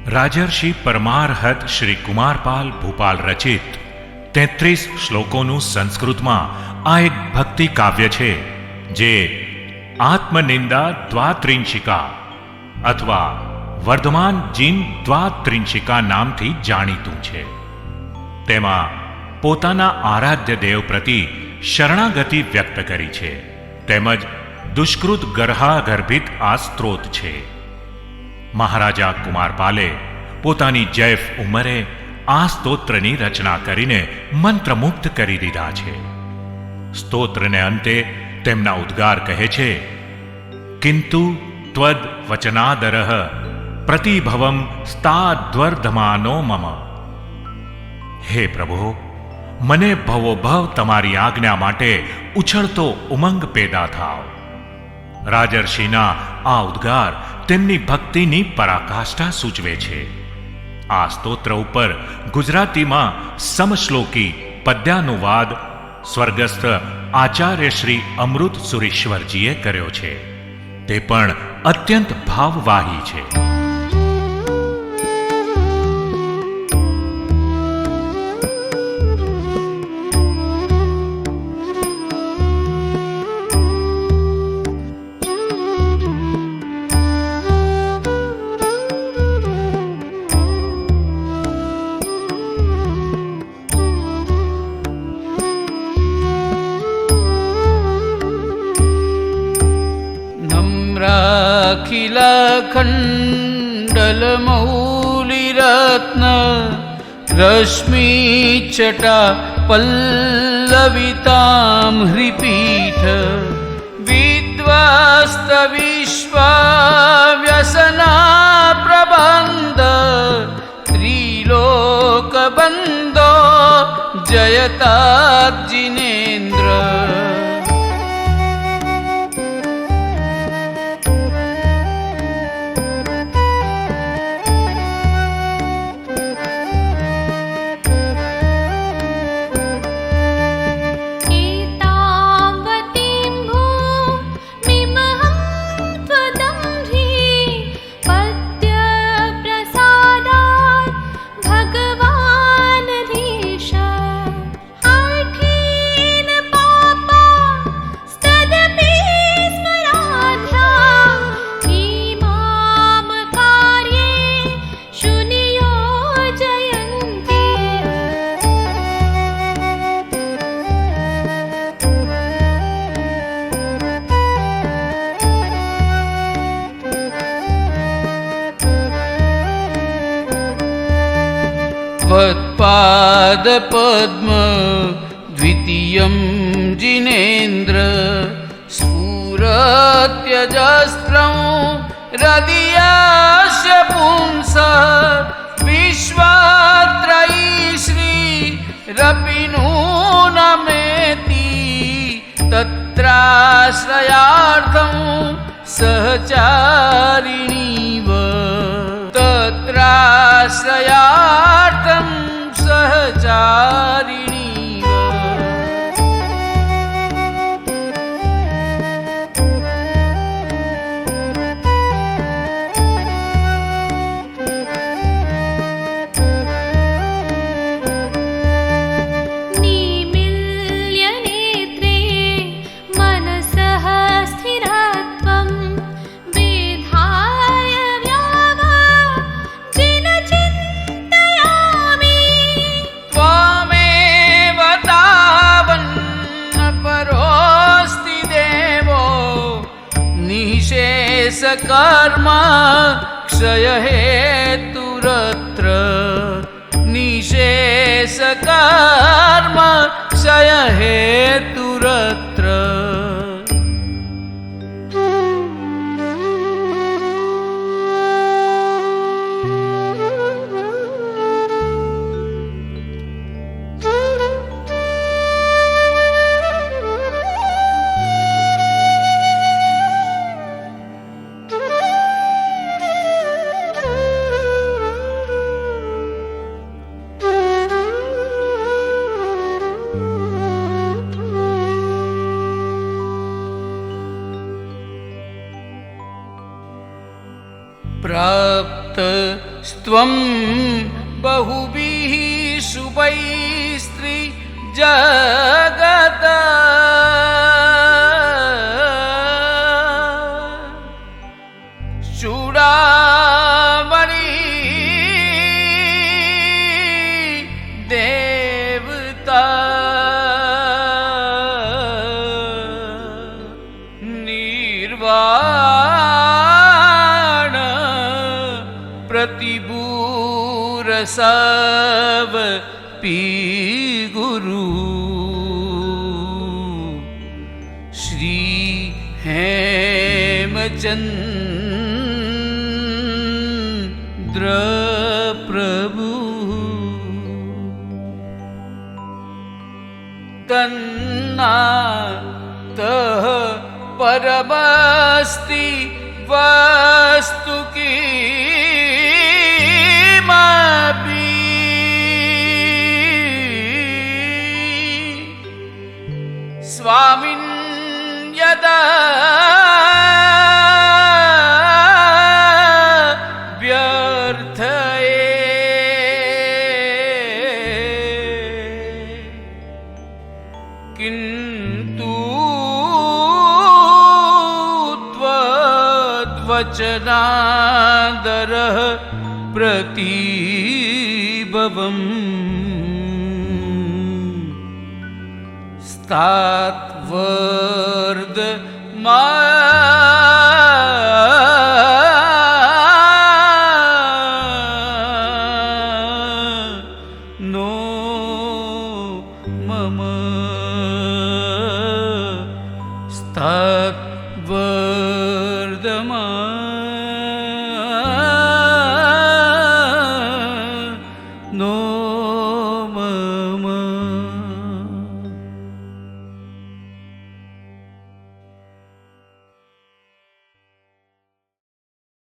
રાજર્ષિ પરમારહત શ્રી કુમારપાલ ભૂપાલ રચિત 33 શ્લોકોનું સંસ્કૃતમાં આ એક ભક્તિ કાવ્ય છે, જે આત્મનિંદા દ્વાત્રિંશિકા અથવા વર્ધમાન જીન દ્વાત્રિંશિકા નામથી જાણીતું છે. તેમાં પોતાના આરાધ્ય દેવ પ્રતિ શરણાગતિ વ્યક્ત કરી છે, તેમજ દુષ્કૃત ગર્હાગર્ભિત આ સ્ત્રોત છે. મહારાજા કુમારપાલે પોતાની જૈફ ઉંમરે આ સ્તોત્રની રચના કરીને મંત્રમુગ્ધ કરી દીધા છે. સ્તોત્રને અંતે તેમના ઉદ્ગાર કહે છે, કિંતુ ત્વદ વચનાદરઃ પ્રતિભવમસ્તાદ્વર્ધમાનો મમ. હે પ્રભુ, મને ભવોભવ તમારી આજ્ઞા માટે ઉછળતો ઉમંગ પેદા થાવ. રાજર્ષિના આ ઉદ્ગાર તેમની ભક્તિની પરાકાષ્ઠા સૂચવે છે. આ સ્તોત્ર ઉપર ગુજરાતીમાં સમશ્લોકી પદ્યાનુવાદ સ્વર્ગસ્થ આચાર્ય શ્રી અમૃત સુરીશ્વરજીએ કર્યો છે. તે પણ અત્યંત ભાવવાહી છે. खण्डलमौलिरत्न रश्मिचटा पल्लवितां ह्रिपीठ विद्वस्त विश्वव्यसना प्रबन्ध त्रिलोकबन्धो जयता जिनेन्द्र. त्वत्पादपद्म द्वितीयं जिनेन्द्र स्फुरत्यजस्रं हृदयस्य पुंसः विश्वत्रयी श्रीरपिनूनमेति तत्राश्रयार्थं सहचारिणीव. तत्राश्रयार्थं सहचारिणीव. कर्म क्षय हेतुरत्र निशेष कर्म क्षय हेतुरत्र. प्राप्तस्त्वं बहुभिः शुभैः स्त्रीजगत चूडामणि देवता निर्वाण प्रतिबूरसव पी गुरु श्री हेमचंद्र प्रभु तन्नातः परमस्ति वस्तु किमपि स्वामिन् यदा व्यर्थये किन्तु त्वद्वचनादरः प्रतीभवम् स्तात्वर्ध मा